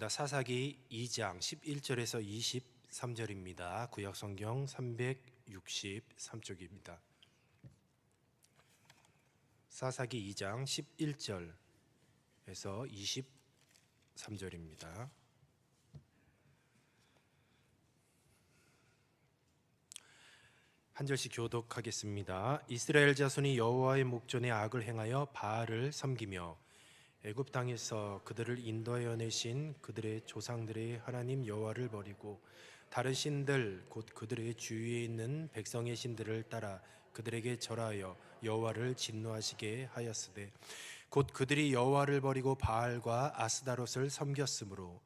사사기 2장 11절에서 23절입니다. 구약성경 363쪽입니다. 사사기 2장 11절에서 23절입니다. 한 절씩 교독하겠습니다. 이스라엘 자손이 여호와의 목전에 악을 행하여 바알을 섬기며 애굽 땅에서 그들을 인도하여 내신 그들의 조상들의 하나님 여호와를 버리고 다른 신들 곧 그들의 주위에 있는 백성의 신들을 따라 그들에게 절하여 여호와를 진노하시게 하였으되 곧 그들이 여호와를 버리고 바알과 아스다롯을 섬겼으므로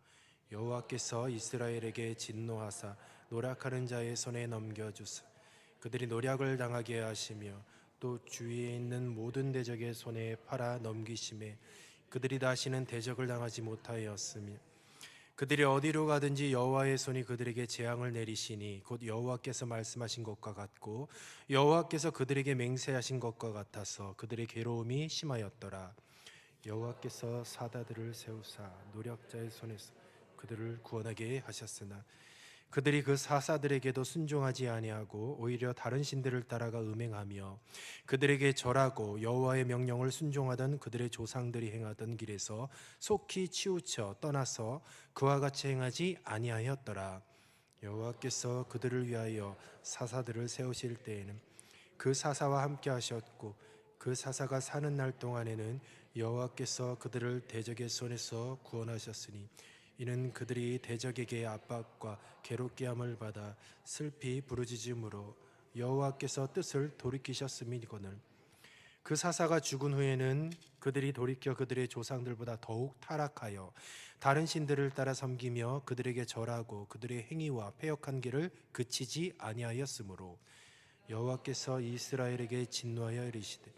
여호와께서 이스라엘에게 진노하사 노략하는 자의 손에 넘겨주사 그들이 노략을 당하게 하시며 또 주위에 있는 모든 대적의 손에 팔아 넘기심에 그들이 다시는 대적을 당하지 못하였으며 그들이 어디로 가든지 여호와의 손이 그들에게 재앙을 내리시니 곧 여호와께서 말씀하신 것과 같고 여호와께서 그들에게 맹세하신 것과 같아서 그들의 괴로움이 심하였더라. 여호와께서 사다들을 세우사 노략자의 손에서 그들을 구원하게 하셨으나 그들이 그 사사들에게도 순종하지 아니하고 오히려 다른 신들을 따라가 음행하며 그들에게 절하고 여호와의 명령을 순종하던 그들의 조상들이 행하던 길에서 속히 치우쳐 떠나서 그와 같이 행하지 아니하였더라. 여호와께서 그들을 위하여 사사들을 세우실 때에는 그 사사와 함께 하셨고 그 사사가 사는 날 동안에는 여호와께서 그들을 대적의 손에서 구원하셨으니 이는 그들이 대적에게 압박과 괴롭게 함을 받아 슬피 부르짖음으로 여호와께서 뜻을 돌이키셨음이거늘 그 사사가 죽은 후에는 그들이 돌이켜 그들의 조상들보다 더욱 타락하여 다른 신들을 따라 섬기며 그들에게 절하고 그들의 행위와 패역한 길을 그치지 아니하였으므로 여호와께서 이스라엘에게 진노하여 이르시되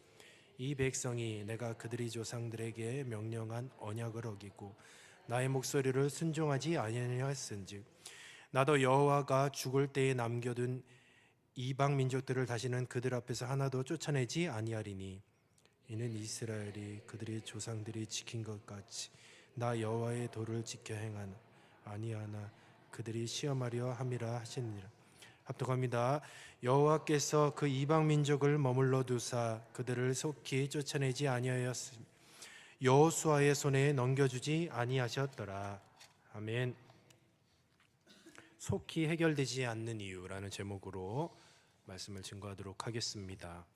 이 백성이 내가 그들의 조상들에게 명령한 언약을 어기고 나의 목소리를 순종하지 아니하였은즉 나도 여호와가 죽을 때에 남겨둔 이방 민족들을 다시는 그들 앞에서 하나도 쫓아내지 아니하리니 이는 이스라엘이 그들의 조상들이 지킨 것 같이 나 여호와의 도를 지켜 행하나 아니하나 그들이 시험하려 함이라 하시니라. 합독합니다. 여호와께서 그 이방 민족을 머물러 두사 그들을 속히 쫓아내지 아니하였으며 여호수아의 손에 넘겨주지 아니하셨더라. 아멘. 속히 해결되지 않는 이유라는 제목으로 말씀을 증거하도록 하겠습니다.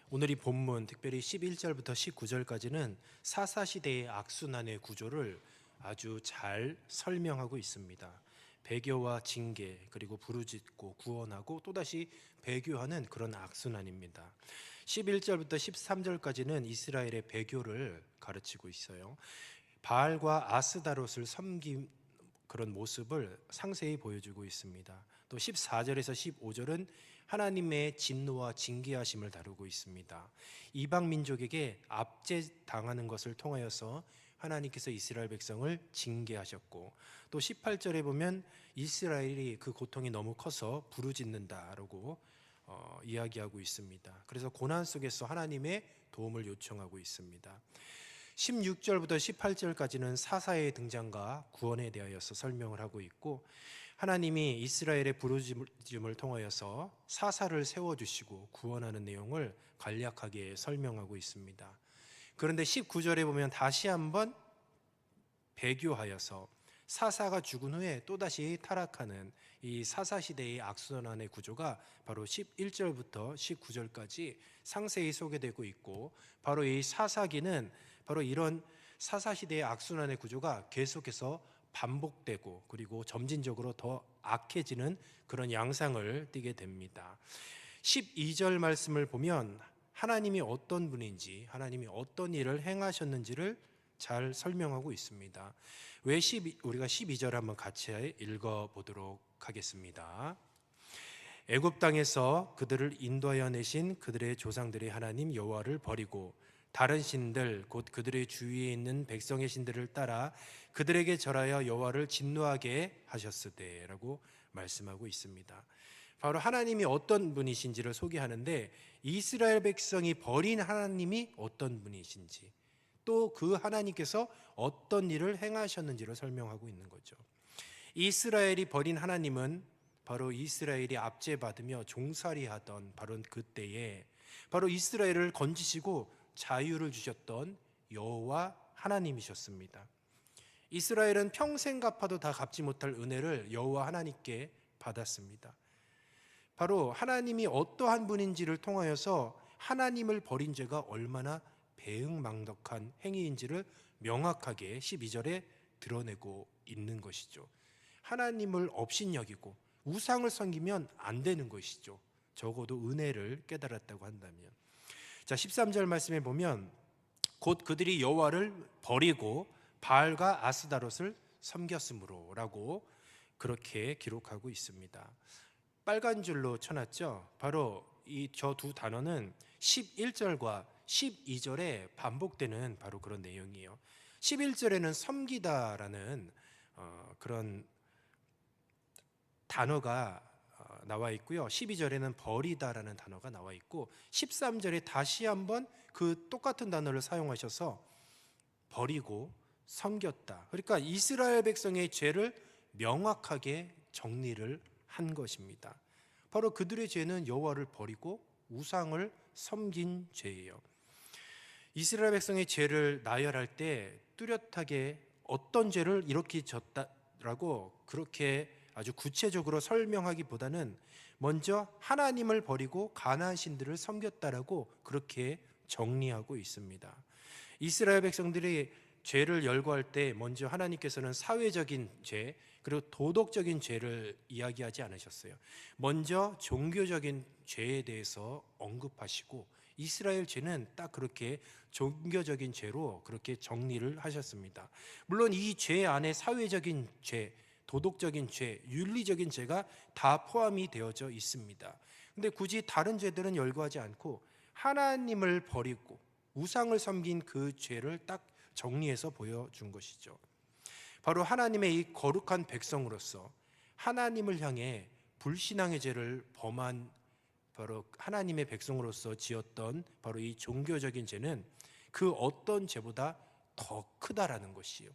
오늘 이 본문 특별히 11절부터 19절까지는 사사시대의 악순환의 구조를 아주 잘 설명하고 있습니다. 배교와 징계 그리고 부르짖고 구원하고 또다시 배교하는 그런 악순환입니다. 11절부터 13절까지는 이스라엘의 배교를 가르치고 있어요. 바알과 아스다롯을 섬긴 그런 모습을 상세히 보여주고 있습니다. 또 14절에서 15절은 하나님의 진노와 징계하심을 다루고 있습니다. 이방 민족에게 압제당하는 것을 통하여서 하나님께서 이스라엘 백성을 징계하셨고 또 18절에 보면 이스라엘이 그 고통이 너무 커서 부르짖는다라고 이야기하고 있습니다. 그래서 고난 속에서 하나님의 도움을 요청하고 있습니다. 16절부터 18절까지는 사사의 등장과 구원에 대하여서 설명을 하고 있고 하나님이 이스라엘의 부르짖음을 통하여서 사사를 세워주시고 구원하는 내용을 간략하게 설명하고 있습니다. 그런데 19절에 보면 다시 한번 배교하여서 사사가 죽은 후에 또다시 타락하는 이 사사시대의 악순환의 구조가 바로 11절부터 19절까지 상세히 소개되고 있고 바로 이 사사기는 바로 이런 사사시대의 악순환의 구조가 계속해서 반복되고 그리고 점진적으로 더 악해지는 그런 양상을 띠게 됩니다. 12절 말씀을 보면 하나님이 어떤 분인지 하나님이 어떤 일을 행하셨는지를 잘 설명하고 있습니다. 왜 우리가 12절 한번 같이 읽어보도록 하겠습니다. 애굽 땅에서 그들을 인도하여 내신 그들의 조상들의 하나님 여호와를 버리고 다른 신들 곧 그들의 주위에 있는 백성의 신들을 따라 그들에게 절하여 여호와를 진노하게 하셨으되라고 말씀하고 있습니다. 바로 하나님이 어떤 분이신지를 소개하는데 이스라엘 백성이 버린 하나님이 어떤 분이신지 또 그 하나님께서 어떤 일을 행하셨는지를 설명하고 있는 거죠. 이스라엘이 버린 하나님은 바로 이스라엘이 압제받으며 종살이하던 바로 그때에 바로 이스라엘을 건지시고 자유를 주셨던 여호와 하나님이셨습니다. 이스라엘은 평생 갚아도 다 갚지 못할 은혜를 여호와 하나님께 받았습니다. 바로 하나님이 어떠한 분인지를 통하여서 하나님을 버린 죄가 얼마나 배은망덕한 행위인지를 명확하게 12절에 드러내고 있는 것이죠. 하나님을 업신여기고 우상을 섬기면 안 되는 것이죠. 적어도 은혜를 깨달았다고 한다면. 자, 13절 말씀에 보면 곧 그들이 여호와를 버리고 바알과 아스다롯을 섬겼으므로라고 그렇게 기록하고 있습니다. 빨간 줄로 쳐놨죠. 바로 이 저 두 단어는 11절과 12절에 반복되는 바로 그런 내용이에요. 11절에는 섬기다라는 그런 단어가 나와 있고요. 12절에는 버리다라는 단어가 나와 있고 13절에 다시 한번 그 똑같은 단어를 사용하셔서 버리고 섬겼다. 그러니까 이스라엘 백성의 죄를 명확하게 정리를 한 것입니다. 바로 그들의 죄는 여호와를 버리고 우상을 섬긴 죄예요. 이스라엘 백성의 죄를 나열할 때 뚜렷하게 어떤 죄를 이렇게 졌다라고 그렇게 아주 구체적으로 설명하기보다는 먼저 하나님을 버리고 가나안 신들을 섬겼다라고 그렇게 정리하고 있습니다. 이스라엘 백성들이 죄를 열거할 때 먼저 하나님께서는 사회적인 죄 그리고 도덕적인 죄를 이야기하지 않으셨어요. 먼저 종교적인 죄에 대해서 언급하시고 이스라엘 죄는 딱 그렇게 종교적인 죄로 그렇게 정리를 하셨습니다. 물론 이 죄 안에 사회적인 죄, 도덕적인 죄, 윤리적인 죄가 다 포함이 되어져 있습니다. 근데 굳이 다른 죄들은 열거하지 않고 하나님을 버리고 우상을 섬긴 그 죄를 딱 정리해서 보여준 것이죠. 바로 하나님의 이 거룩한 백성으로서 하나님을 향해 불신앙의 죄를 범한 바로 하나님의 백성으로서 지었던 바로 이 종교적인 죄는 그 어떤 죄보다 더 크다라는 것이요.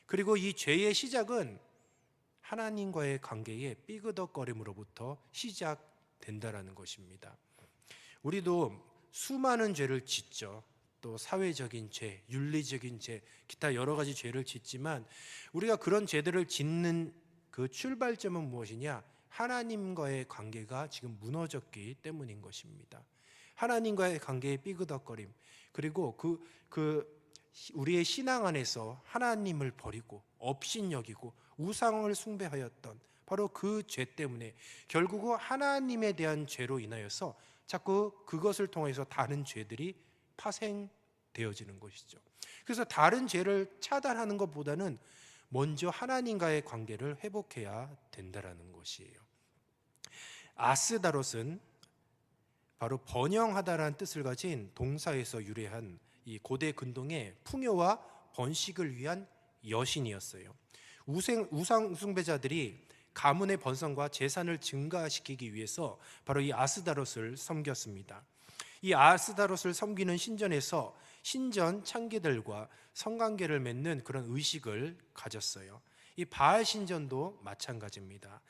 그리고 이 죄의 시작은 하나님과의 관계의 삐그덕거림으로부터 시작된다라는 것입니다. 우리도 수많은 죄를 짓죠. 또 사회적인 죄, 윤리적인 죄, 기타 여러 가지 죄를 짓지만 우리가 그런 죄들을 짓는 그 출발점은 무엇이냐? 하나님과의 관계가 지금 무너졌기 때문인 것입니다. 하나님과의 관계의 삐그덕거림, 그리고 우리의 신앙 안에서 하나님을 버리고 업신여기고 우상을 숭배하였던 바로 그 죄 때문에 결국은 하나님에 대한 죄로 인하여서 자꾸 그것을 통해서 다른 죄들이 파생되어지는 것이죠. 그래서 다른 죄를 차단하는 것보다는 먼저 하나님과의 관계를 회복해야 된다라는 것이에요. 아스다롯은 바로 번영하다라는 뜻을 가진 동사에서 유래한 이 고대 근동의 풍요와 번식을 위한 여신이었어요. 우상 숭배자들이 가문의 번성과 재산을 증가시키기 위해서 바로 이 아스다롯을 섬겼습니다. 이 아스다롯을 섬기는 신전에서 신전 창기들과 성관계를 맺는 그런 의식을 가졌어요. 이 바알 신전도 마찬가지입니다.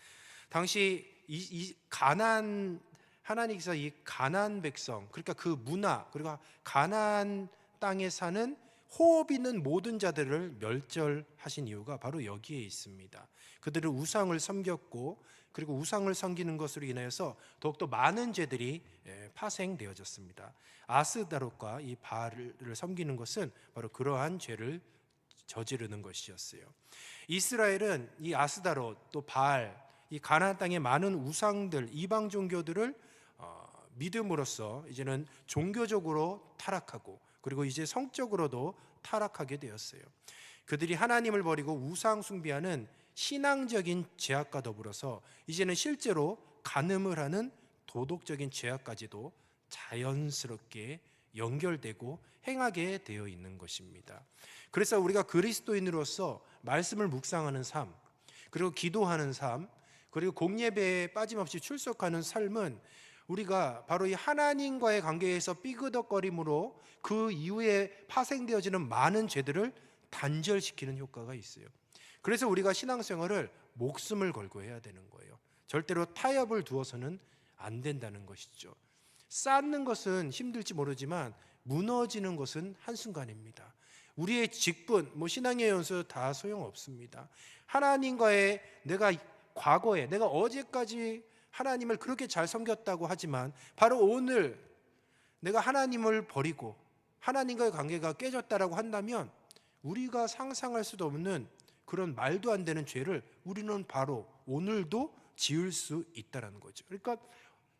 당시 이 가나안 하나님께서 이 가나안 백성, 그러니까 그 문화, 그리고 가나안 땅에 사는 호흡 있는 모든 자들을 멸절하신 이유가 바로 여기에 있습니다. 그들은 우상을 섬겼고, 그리고 우상을 섬기는 것으로 인하여서 더욱더 많은 죄들이 파생되어졌습니다. 아스다롯과 이 바알을 섬기는 것은 바로 그러한 죄를 저지르는 것이었어요. 이스라엘은 이 아스다롯 또 바알, 이 가나안 땅의 많은 우상들, 이방 종교들을 믿음으로써 이제는 종교적으로 타락하고, 그리고 이제 성적으로도 타락하게 되었어요. 그들이 하나님을 버리고 우상 숭배하는 신앙적인 죄악과 더불어서 이제는 실제로 간음을 하는 도덕적인 죄악까지도 자연스럽게 연결되고 행하게 되어 있는 것입니다. 그래서 우리가 그리스도인으로서 말씀을 묵상하는 삶, 그리고 기도하는 삶, 그리고 공예배에 빠짐없이 출석하는 삶은 우리가 바로 이 하나님과의 관계에서 삐그덕거림으로 그 이후에 파생되어지는 많은 죄들을 단절시키는 효과가 있어요. 그래서 우리가 신앙생활을 목숨을 걸고 해야 되는 거예요. 절대로 타협을 두어서는 안 된다는 것이죠. 쌓는 것은 힘들지 모르지만 무너지는 것은 한순간입니다. 우리의 직분, 신앙의 연수 다 소용없습니다. 하나님과의 내가 과거에 내가 어제까지 하나님을 그렇게 잘 섬겼다고 하지만 바로 오늘 내가 하나님을 버리고 하나님과의 관계가 깨졌다라고 한다면 우리가 상상할 수도 없는 그런 말도 안 되는 죄를 우리는 바로 오늘도 지을 수 있다는 거죠. 그러니까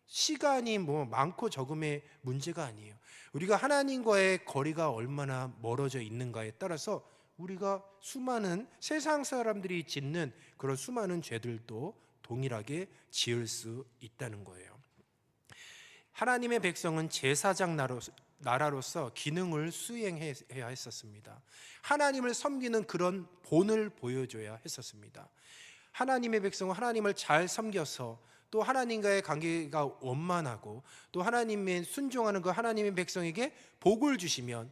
시간이 많고 적음의 문제가 아니에요. 우리가 하나님과의 거리가 얼마나 멀어져 있는가에 따라서 우리가 수많은 세상 사람들이 짓는 그런 수많은 죄들도 동일하게 지을 수 있다는 거예요. 하나님의 백성은 제사장 나라로서 기능을 수행해야 했었습니다. 하나님을 섬기는 그런 본을 보여줘야 했었습니다. 하나님의 백성은 하나님을 잘 섬겨서 또 하나님과의 관계가 원만하고 또 하나님의 순종하는 그 하나님의 백성에게 복을 주시면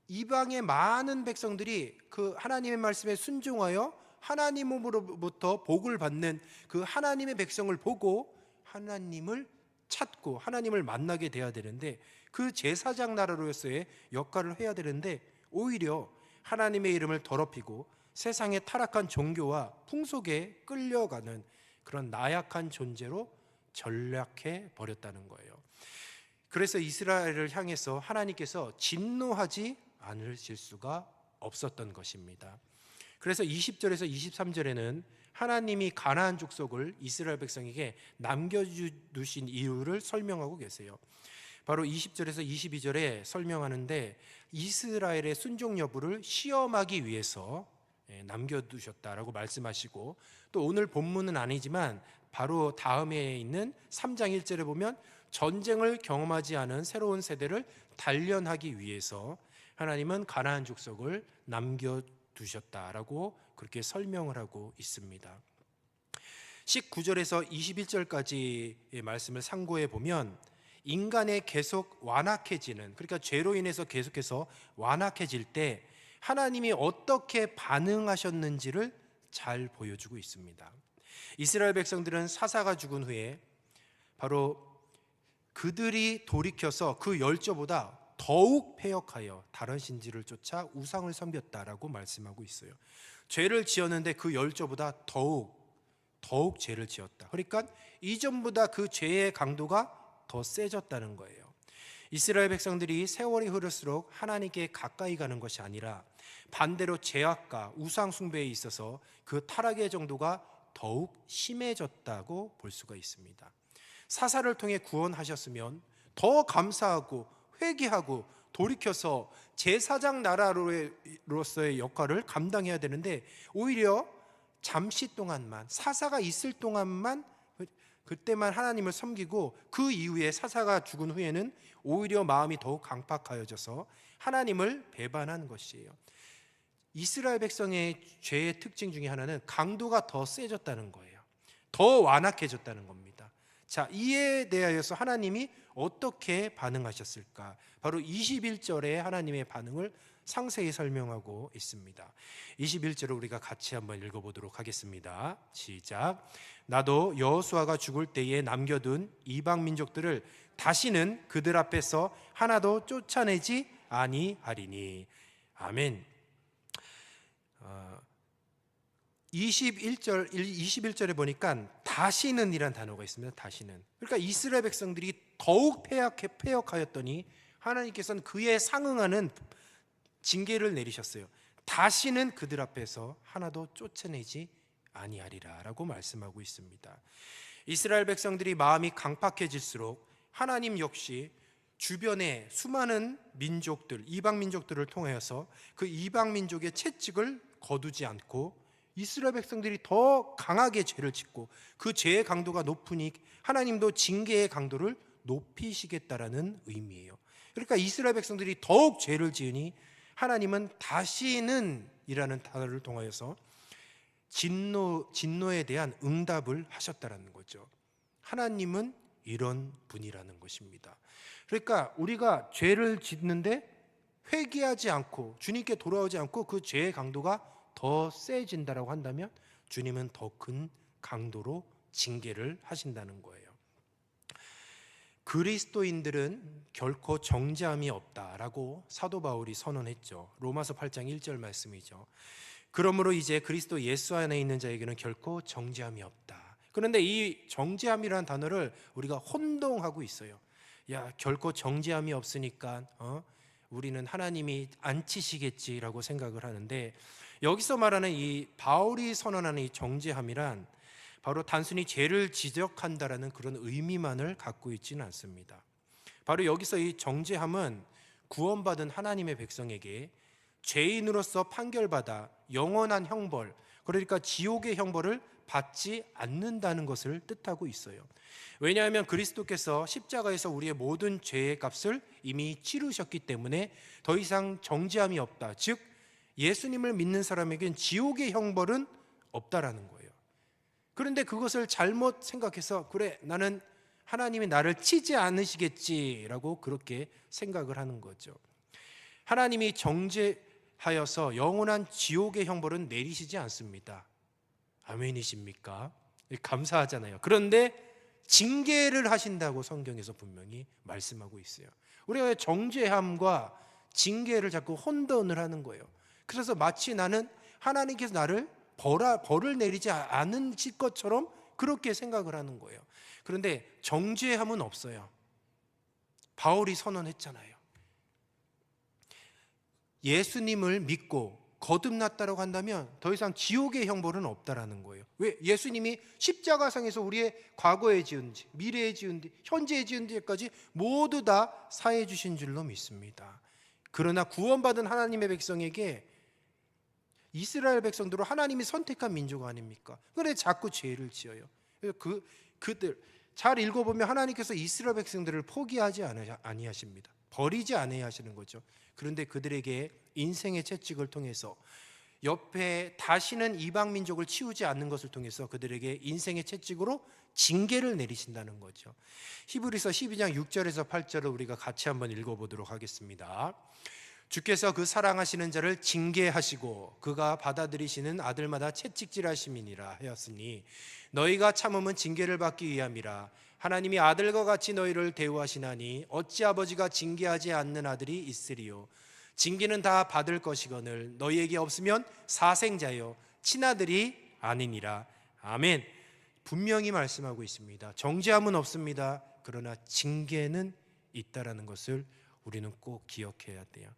이방의 많은 백성들이 그 하나님의 말씀에 순종하여 하나님으로부터 복을 받는 그 하나님의 백성을 보고 하나님을 찾고 하나님을 만나게 돼야 되는데 그 제사장 나라로서의 역할을 해야 되는데 오히려 하나님의 이름을 더럽히고 세상의 타락한 종교와 풍속에 끌려가는 그런 나약한 존재로 전락해 버렸다는 거예요. 그래서 이스라엘을 향해서 하나님께서 진노하지 않으실 수가 없었던 것입니다. 그래서 20절에서 23절에는 하나님이 가나안 족속을 이스라엘 백성에게 남겨두신 이유를 설명하고 계세요. 바로 20절에서 22절에 설명하는데 이스라엘의 순종 여부를 시험하기 위해서 남겨두셨다라고 말씀하시고 또 오늘 본문은 아니지만 바로 다음에 있는 3장 1절에 보면 전쟁을 경험하지 않은 새로운 세대를 단련하기 위해서 하나님은 가나안 족속을 남겨두셨다라고 그렇게 설명을 하고 있습니다. 19절에서 21절까지의 말씀을 상고해 보면 인간의 계속 완악해지는, 그러니까 죄로 인해서 계속해서 완악해질 때 하나님이 어떻게 반응하셨는지를 잘 보여주고 있습니다. 이스라엘 백성들은 사사가 죽은 후에 바로 그들이 돌이켜서 그 열조보다 더욱 패역하여 다른 신지를 쫓아 우상을 섬겼다라고 말씀하고 있어요. 죄를 지었는데 그 열조보다 더욱 죄를 지었다. 그러니까 이전보다 그 죄의 강도가 더 세졌다는 거예요. 이스라엘 백성들이 세월이 흐를수록 하나님께 가까이 가는 것이 아니라 반대로 죄악과 우상 숭배에 있어서 그 타락의 정도가 더욱 심해졌다고 볼 수가 있습니다. 사사를 통해 구원하셨으면 더 감사하고 회개하고 돌이켜서 제사장 나라로서의 역할을 감당해야 되는데 오히려 잠시 동안만, 사사가 있을 동안만 그때만 하나님을 섬기고 그 이후에 사사가 죽은 후에는 오히려 마음이 더욱 강팍하여져서 하나님을 배반한 것이에요. 이스라엘 백성의 죄의 특징 중에 하나는 강도가 더 세졌다는 거예요. 더 완악해졌다는 겁니다. 자, 이에 대하여서 하나님이 어떻게 반응하셨을까? 바로 21절에 하나님의 반응을 상세히 설명하고 있습니다. 21절을 우리가 같이 한번 읽어보도록 하겠습니다. 시작. 나도 여호수아가 죽을 때에 남겨둔 이방 민족들을 다시는 그들 앞에서 하나도 쫓아내지 아니하리니. 아멘. 21절에 보니까 다시는 이란 단어가 있습니다. 다시는. 그러니까 이스라엘 백성들이 더욱 패역하였더니 하나님께서는 그에 상응하는 징계를 내리셨어요. 다시는 그들 앞에서 하나도 쫓아내지 아니하리라 라고 말씀하고 있습니다. 이스라엘 백성들이 마음이 강팍해질수록 하나님 역시 주변의 수많은 민족들, 이방 민족들을 통하여서 그 이방 민족의 채찍을 거두지 않고 이스라엘 백성들이 더 강하게 죄를 짓고 그 죄의 강도가 높으니 하나님도 징계의 강도를 높이시겠다라는 의미예요. 그러니까 이스라엘 백성들이 더욱 죄를 지으니 하나님은 다시는 이라는 단어를 통하여서 진노에 대한 응답을 하셨다라는 거죠. 하나님은 이런 분이라는 것입니다. 그러니까 우리가 죄를 짓는데 회개하지 않고 주님께 돌아오지 않고 그 죄의 강도가 더 세진다라고 한다면 주님은 더 큰 강도로 징계를 하신다는 거예요. 그리스도인들은 결코 정죄함이 없다라고 사도 바울이 선언했죠. 로마서 8장 1절 말씀이죠. 그러므로 이제 그리스도 예수 안에 있는 자에게는 결코 정죄함이 없다. 그런데 이 정죄함이라는 단어를 우리가 혼동하고 있어요. 야, 결코 정죄함이 없으니까 우리는 하나님이 안 치시겠지라고 생각을 하는데, 여기서 말하는 이 바울이 선언하는 이 정죄함이란 바로 단순히 죄를 지적한다라는 그런 의미만을 갖고 있지는 않습니다. 바로 여기서 이 정죄함은 구원받은 하나님의 백성에게 죄인으로서 판결받아 영원한 형벌, 그러니까 지옥의 형벌을 받지 않는다는 것을 뜻하고 있어요. 왜냐하면 그리스도께서 십자가에서 우리의 모든 죄의 값을 이미 치르셨기 때문에 더 이상 정죄함이 없다. 즉 예수님을 믿는 사람에겐 지옥의 형벌은 없다라는 거예요. 그런데 그것을 잘못 생각해서 그래, 나는 하나님이 나를 치지 않으시겠지라고 그렇게 생각을 하는 거죠. 하나님이 정죄하여서 영원한 지옥의 형벌은 내리시지 않습니다. 아멘이십니까? 감사하잖아요. 그런데 징계를 하신다고 성경에서 분명히 말씀하고 있어요. 우리가 정죄함과 징계를 자꾸 혼돈을 하는 거예요. 그래서 마치 나는 하나님께서 나를 벌을 내리지 않으실 것처럼 그렇게 생각을 하는 거예요. 그런데 정죄함은 없어요. 바울이 선언했잖아요. 예수님을 믿고 거듭났다라고 한다면 더 이상 지옥의 형벌은 없다라는 거예요. 왜? 예수님이 십자가상에서 우리의 과거에 지은 죄, 미래에 지은 죄, 현재에 지은 죄까지 모두 다 사해 주신 줄로 믿습니다. 그러나 구원받은 하나님의 백성에게, 이스라엘 백성들은 하나님이 선택한 민족 아닙니까? 그런데 자꾸 죄를 지어요. 그들 잘 읽어보면 하나님께서 이스라엘 백성들을 포기하지 아니하십니다. 버리지 않아야 하시는 거죠. 그런데 그들에게 인생의 채찍을 통해서 옆에 다시는 이방 민족을 치우지 않는 것을 통해서 그들에게 인생의 채찍으로 징계를 내리신다는 거죠. 히브리서 12장 6절에서 8절을 우리가 같이 한번 읽어보도록 하겠습니다. 주께서 그 사랑하시는 자를 징계하시고 그가 받아들이시는 아들마다 채찍질하심이니라 하였으니 너희가 참음은 징계를 받기 위함이라. 하나님이 아들과 같이 너희를 대우하시나니 어찌 아버지가 징계하지 않는 아들이 있으리요. 징계는 다 받을 것이거늘 너희에게 없으면 사생자요 친아들이 아니니라. 아멘. 분명히 말씀하고 있습니다. 정죄함은 없습니다. 그러나 징계는 있다라는 것을 우리는 꼭 기억해야 돼요.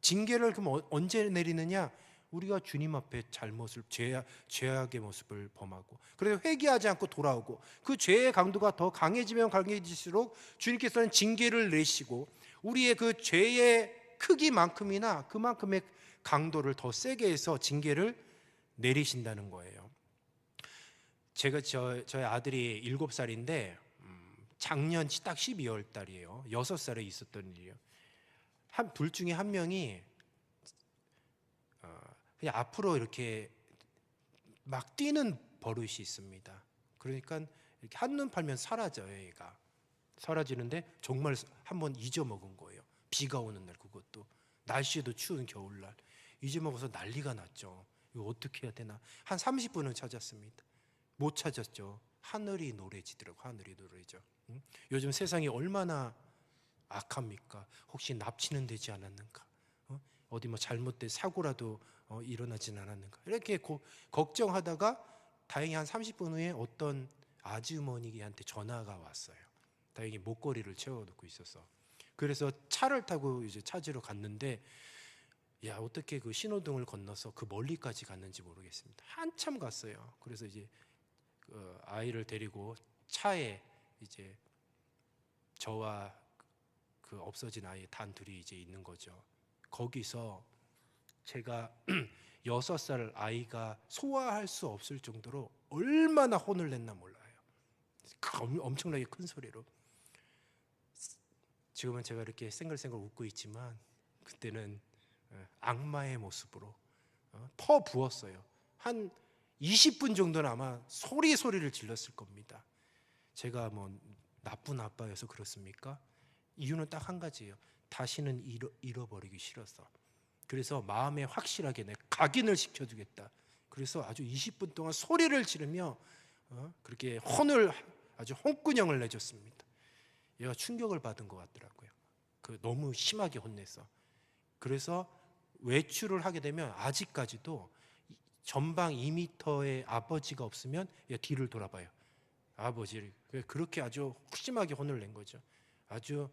징계를 그럼 언제 내리느냐? 우리가 주님 앞에 잘못을, 죄악의 모습을 범하고, 그래서 회개하지 않고 돌아오고, 그 죄의 강도가 더 강해지면 강해질수록 주님께서는 징계를 내시고 우리의 그 죄의 크기만큼이나 그만큼의 강도를 더 세게 해서 징계를 내리신다는 거예요. 제가 저희 아들이 7살인데 작년 딱 12월 달이에요. 6살에 있었던 일이에요. 둘 중에 한 명이 그냥 앞으로 이렇게 막 뛰는 버릇이 있습니다. 그러니까 이렇게 한눈 팔면 사라져요. 얘가 사라지는데 정말 한번 잊어먹은 거예요. 비가 오는 날, 그것도 날씨도 추운 겨울날 잊어먹어서 난리가 났죠. 이거 어떻게 해야 되나. 한 30분을 찾았습니다. 못 찾았죠. 하늘이 노래지더라고. 하늘이 노래져. 요즘 세상이 얼마나 악합니까? 혹시 납치는 되지 않았는가? 어디 뭐 잘못된 사고라도 일어나진 않았는가? 이렇게 걱정하다가 다행히 한 30분 후에 어떤 아주머니한테 전화가 왔어요. 다행히 목걸이를 채워놓고 있어서. 그래서 차를 타고 이제 찾으러 갔는데, 야, 어떻게 그 신호등을 건너서 그 멀리까지 갔는지 모르겠습니다. 한참 갔어요. 그래서 이제 그 아이를 데리고 차에 이제 저와 그 없어진 아이 단 둘이 이제 있는 거죠. 거기서 제가 6살 아이가 소화할 수 없을 정도로 얼마나 혼을 냈나 몰라요. 엄청나게 큰 소리로. 지금은 제가 이렇게 생글생글 웃고 있지만 그때는 악마의 모습으로 퍼부었어요. 한 20분 정도는 아마 소리를 질렀을 겁니다. 제가 뭐 나쁜 아빠여서 그렇습니까? 이유는 딱 한 가지예요. 다시는 잃어버리기 싫어서. 그래서 마음에 확실하게 내 각인을 시켜주겠다. 그래서 아주 20분 동안 소리를 지르며 그렇게 혼을 아주 혼꾸녕을 내줬습니다. 얘가 충격을 받은 것 같더라고요. 너무 심하게 혼내서. 그래서 외출을 하게 되면 아직까지도 전방 2m의 아버지가 없으면 뒤를 돌아봐요. 아버지를. 그렇게 아주 심하게 혼을 낸 거죠. 아주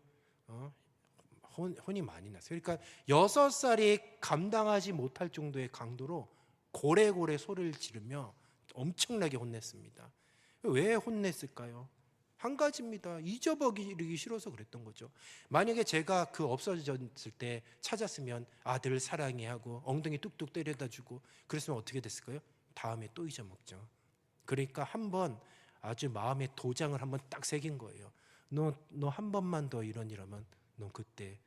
혼이 많이 났어요. 그러니까 6살이 감당하지 못할 정도의 강도로 고래고래 소리를 지르며 엄청나게 혼냈습니다. 왜 혼냈을까요? 한 가지입니다. 잊어버리기 싫어서 그랬던 거죠. 만약에 제가 없어졌을 때 찾았으면 아들 사랑해 하고 엉덩이 뚝뚝 때려다 주고 그랬으면 어떻게 됐을까요? 다음에 또 잊어먹죠. 그러니까 한번 아주 마음에 도장을 한번 딱 새긴 거예요. 너 한 번만 더 이런 일하면 넌 그때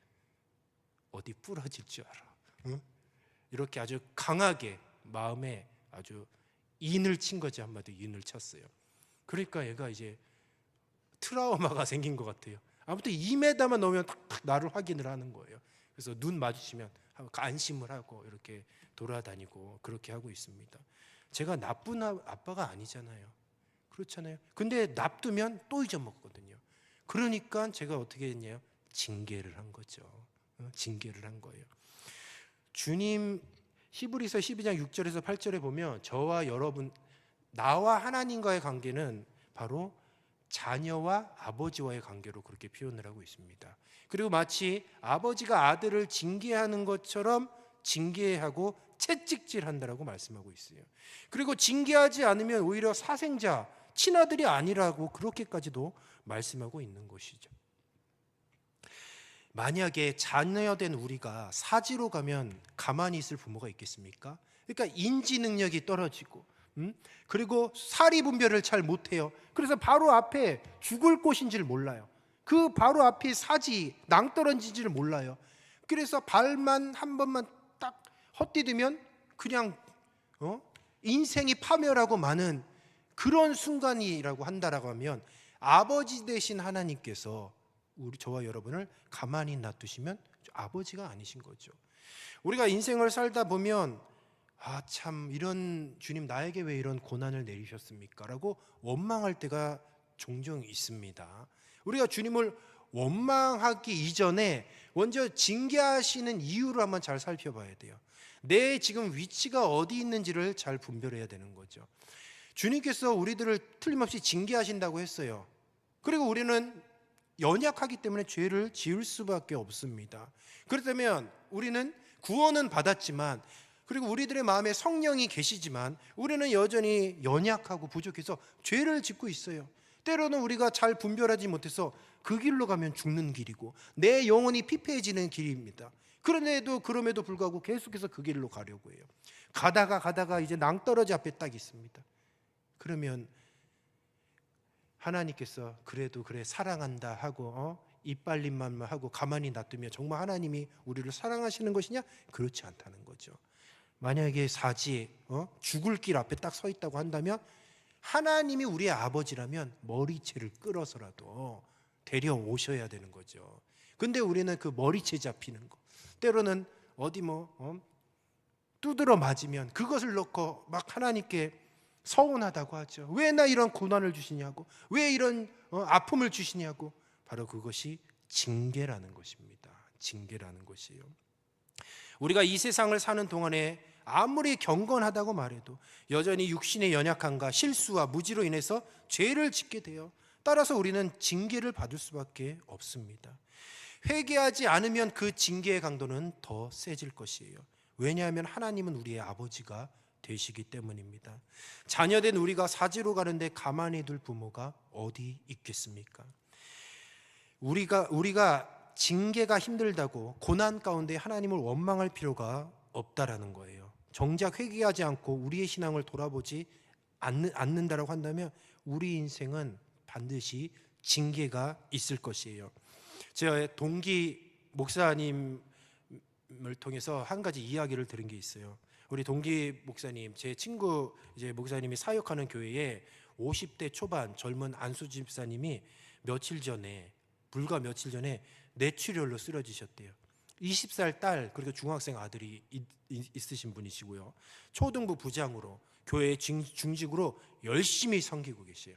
어디 부러질 줄 알아. 응? 이렇게 아주 강하게 마음에 아주 인을 친 거지. 한마디로 인을 쳤어요. 그러니까 얘가 이제 트라우마가 생긴 것 같아요. 아무튼 2m만 넘으면 딱 나를 확인을 하는 거예요. 그래서 눈 마주치면 안심을 하고 이렇게 돌아다니고 그렇게 하고 있습니다. 제가 나쁜 아빠가 아니잖아요. 그렇잖아요. 근데 놔두면 또 잊어먹거든요. 그러니까 제가 어떻게 했냐요? 징계를 한 거죠. 징계를 한 거예요. 주님 히브리서 12장 6절에서 8절에 보면 저와 여러분, 나와 하나님과의 관계는 바로 자녀와 아버지와의 관계로 그렇게 표현을 하고 있습니다. 그리고 마치 아버지가 아들을 징계하는 것처럼 징계하고 채찍질한다라고 말씀하고 있어요. 그리고 징계하지 않으면 오히려 사생자, 친아들이 아니라고 그렇게까지도 말씀하고 있는 것이죠. 만약에 자녀된 우리가 사지로 가면 가만히 있을 부모가 있겠습니까? 그러니까 인지 능력이 떨어지고 그리고 사리 분별을 잘 못해요. 그래서 바로 앞에 죽을 곳인지를 몰라요. 그 바로 앞에 사지 낭떠러지인지를 몰라요. 그래서 발만 한 번만 딱 헛디디면 그냥 인생이 파멸하고 마는 그런 순간이라고 한다라고 하면 아버지 되신 하나님께서 저와 여러분을 가만히 놔두시면 아버지가 아니신 거죠. 우리가 인생을 살다 보면 참 이런 주님 나에게 왜 이런 고난을 내리셨습니까? 라고 원망할 때가 종종 있습니다. 우리가 주님을 원망하기 이전에 먼저 징계하시는 이유를 한번 잘 살펴봐야 돼요. 내 지금 위치가 어디 있는지를 잘 분별해야 되는 거죠. 주님께서 우리들을 틀림없이 징계하신다고 했어요. 그리고 우리는 연약하기 때문에 죄를 지을 수밖에 없습니다. 그렇다면 우리는 구원은 받았지만 그리고 우리들의 마음에 성령이 계시지만 우리는 여전히 연약하고 부족해서 죄를 짓고 있어요. 때로는 우리가 잘 분별하지 못해서 그 길로 가면 죽는 길이고 내 영혼이 피폐해지는 길입니다. 그럼에도 불구하고 계속해서 그 길로 가려고 해요. 가다가 이제 낭떠러지 앞에 딱 있습니다. 그러면 하나님께서 그래도 그래 사랑한다 하고 이빨림만 하고 가만히 놔두면 정말 하나님이 우리를 사랑하시는 것이냐? 그렇지 않다는 거죠. 만약에 사지 죽을 길 앞에 딱 서 있다고 한다면 하나님이 우리의 아버지라면 머리채를 끌어서라도 데려오셔야 되는 거죠. 근데 우리는 그 머리채 잡히는 거 때로는 어디 두드러 맞으면 그것을 놓고 막 하나님께 서운하다고 하죠. 왜 나 이런 고난을 주시냐고, 왜 이런 아픔을 주시냐고. 바로 그것이 징계라는 것입니다. 징계라는 것이에요. 우리가 이 세상을 사는 동안에 아무리 경건하다고 말해도 여전히 육신의 연약함과 실수와 무지로 인해서 죄를 짓게 돼요. 따라서 우리는 징계를 받을 수밖에 없습니다. 회개하지 않으면 그 징계의 강도는 더 세질 것이에요. 왜냐하면 하나님은 우리의 아버지가 되시기 때문입니다. 자녀된 우리가 사지로 가는데 가만히 둘 부모가 어디 있겠습니까? 우리가 징계가 힘들다고 고난 가운데 하나님을 원망할 필요가 없다라는 거예요. 정작 회개하지 않고 우리의 신앙을 돌아보지 않는다라고 한다면 우리 인생은 반드시 징계가 있을 것이에요. 제가 동기 목사님을 통해서 한 가지 이야기를 들은 게 있어요. 우리 동기 목사님, 제 친구 이제 목사님이 사역하는 교회에 50대 초반 젊은 안수 집사님이 불과 며칠 전에 뇌출혈로 쓰러지셨대요. 20살 딸, 그리고 중학생 아들이 있으신 분이시고요. 초등부 부장으로 교회 중직으로 열심히 섬기고 계세요.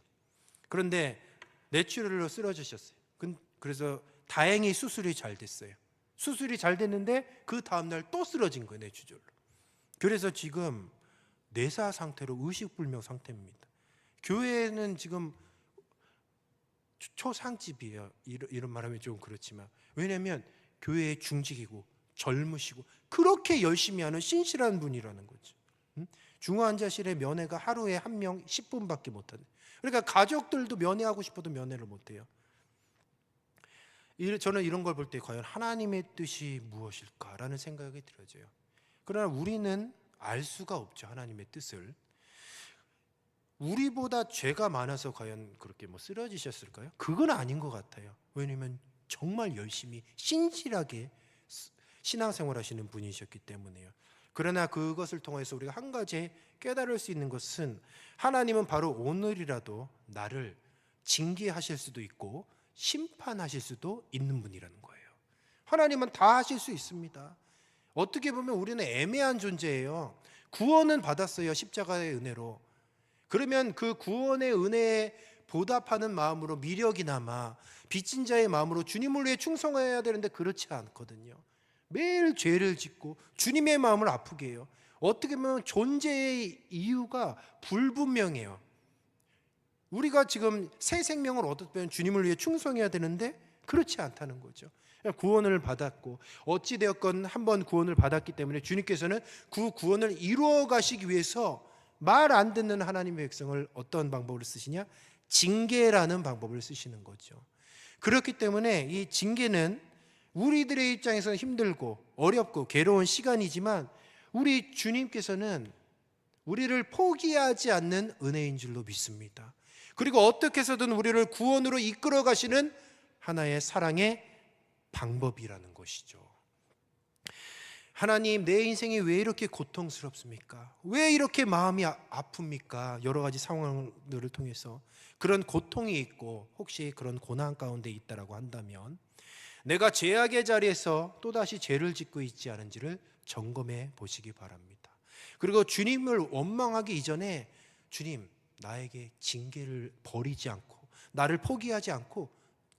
그런데 뇌출혈로 쓰러지셨어요. 그래서 다행히 수술이 잘 됐어요. 수술이 잘 됐는데 그 다음날 또 쓰러진 거예요, 뇌출혈로. 그래서 지금 뇌사 상태로 의식불명 상태입니다. 교회는 지금 초상집이에요. 이런 말하면 좀 그렇지만, 왜냐하면 교회에 중직이고 젊으시고 그렇게 열심히 하는 신실한 분이라는 거죠. 중환자실에 면회가 하루에 한 명 10분밖에 못하네. 그러니까 가족들도 면회하고 싶어도 면회를 못해요. 저는 이런 걸 볼 때 과연 하나님의 뜻이 무엇일까라는 생각이 들어져요. 그러나 우리는 알 수가 없죠, 하나님의 뜻을. 우리보다 죄가 많아서 과연 그렇게 쓰러지셨을까요? 그건 아닌 것 같아요. 왜냐하면 정말 열심히 신실하게 신앙생활 하시는 분이셨기 때문에요. 그러나 그것을 통해서 우리가 한 가지 깨달을 수 있는 것은, 하나님은 바로 오늘이라도 나를 징계하실 수도 있고 심판하실 수도 있는 분이라는 거예요. 하나님은 다 하실 수 있습니다. 어떻게 보면 우리는 애매한 존재예요. 구원은 받았어요, 십자가의 은혜로. 그러면 그 구원의 은혜에 보답하는 마음으로 미력이 남아 빚진 자의 마음으로 주님을 위해 충성해야 되는데 그렇지 않거든요. 매일 죄를 짓고 주님의 마음을 아프게 해요. 어떻게 보면 존재의 이유가 불분명해요. 우리가 지금 새 생명을 얻었다면 주님을 위해 충성해야 되는데 그렇지 않다는 거죠. 구원을 받았고 어찌되었건 한번 구원을 받았기 때문에 주님께서는 그 구원을 이루어 가시기 위해서 말 안 듣는 하나님의 백성을 어떤 방법을 쓰시냐? 징계라는 방법을 쓰시는 거죠. 그렇기 때문에 이 징계는 우리들의 입장에서는 힘들고 어렵고 괴로운 시간이지만, 우리 주님께서는 우리를 포기하지 않는 은혜인 줄로 믿습니다. 그리고 어떻게 해서든 우리를 구원으로 이끌어 가시는 하나의 사랑의 방법이라는 것이죠. 하나님, 내 인생이 왜 이렇게 고통스럽습니까? 왜 이렇게 마음이 아픕니까? 여러 가지 상황들을 통해서 그런 고통이 있고 혹시 그런 고난 가운데 있다라고 한다면, 내가 죄악의 자리에서 또다시 죄를 짓고 있지 않은지를 점검해 보시기 바랍니다. 그리고 주님을 원망하기 이전에, 주님, 나에게 징계를 버리지 않고 나를 포기하지 않고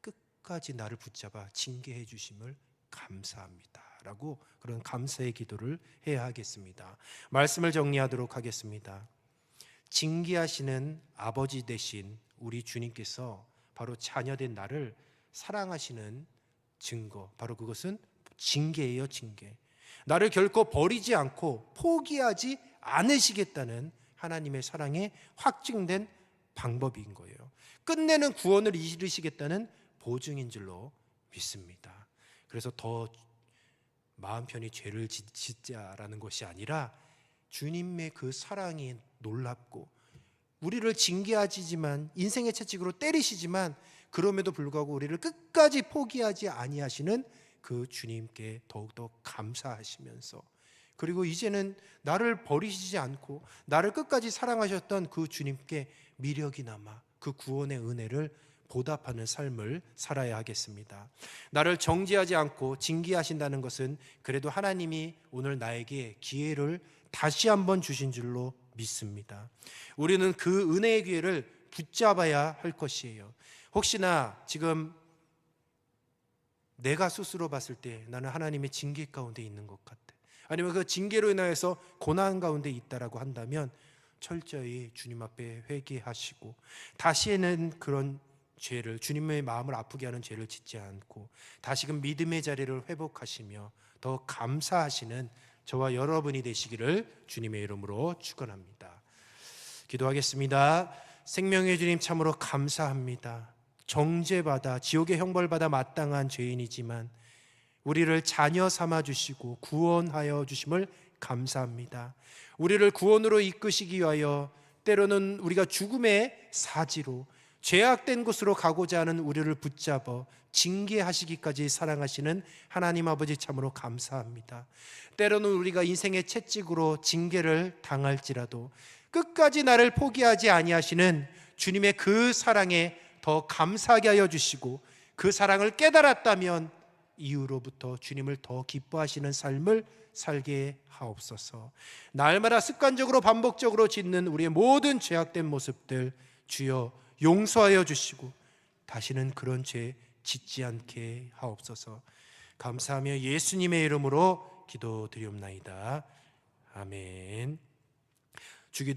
끝까지 나를 붙잡아 징계해 주심을 감사합니다 라고 그런 감사의 기도를 해야 하겠습니다. 말씀을 정리하도록 하겠습니다. 징계하시는 아버지 되신 우리 주님께서 바로 자녀된 나를 사랑하시는 증거, 바로 그것은 징계예요. 징계. 나를 결코 버리지 않고 포기하지 않으시겠다는 하나님의 사랑에 확증된 방법인 거예요. 끝내는 구원을 이루시겠다는 보증인 줄로 믿습니다. 그래서 더 마음 편히 죄를 짓자라는 것이 아니라, 주님의 그 사랑이 놀랍고 우리를 징계하시지만, 인생의 채찍으로 때리시지만 그럼에도 불구하고 우리를 끝까지 포기하지 아니하시는 그 주님께 더욱더 감사하시면서, 그리고 이제는 나를 버리시지 않고 나를 끝까지 사랑하셨던 그 주님께 미력이 남아 그 구원의 은혜를 보답하는 삶을 살아야 하겠습니다. 나를 정죄하지 않고 징계하신다는 것은 그래도 하나님이 오늘 나에게 기회를 다시 한번 주신 줄로 믿습니다. 우리는 그 은혜의 기회를 붙잡아야 할 것이에요. 혹시나 지금 내가 스스로 봤을 때 나는 하나님의 징계 가운데 있는 것 같아, 아니면 그 징계로 인하여서 고난 가운데 있다라고 한다면, 철저히 주님 앞에 회개하시고 다시는 그런 죄를, 주님의 마음을 아프게 하는 죄를 짓지 않고 다시금 믿음의 자리를 회복하시며 더 감사하시는 저와 여러분이 되시기를 주님의 이름으로 축원합니다. 기도하겠습니다. 생명의 주님, 참으로 감사합니다. 정죄받아 지옥의 형벌받아 마땅한 죄인이지만 우리를 자녀 삼아 주시고 구원하여 주심을 감사합니다. 우리를 구원으로 이끄시기 위하여 때로는 우리가 죽음의 사지로 죄악된 곳으로 가고자 하는 우리를 붙잡아 징계하시기까지 사랑하시는 하나님 아버지, 참으로 감사합니다. 때로는 우리가 인생의 채찍으로 징계를 당할지라도 끝까지 나를 포기하지 아니하시는 주님의 그 사랑에 더 더 감사하게 하여 주시고, 그 사랑을 깨달았다면 이후로부터 주님을 더 기뻐하시는 삶을 살게 하옵소서. 날마다 습관적으로 반복적으로 짓는 우리의 모든 죄악된 모습들 주여 용서하여 주시고 다시는 그런 죄 짓지 않게 하옵소서. 감사하며 예수님의 이름으로 기도드리옵나이다. 아멘. 주기도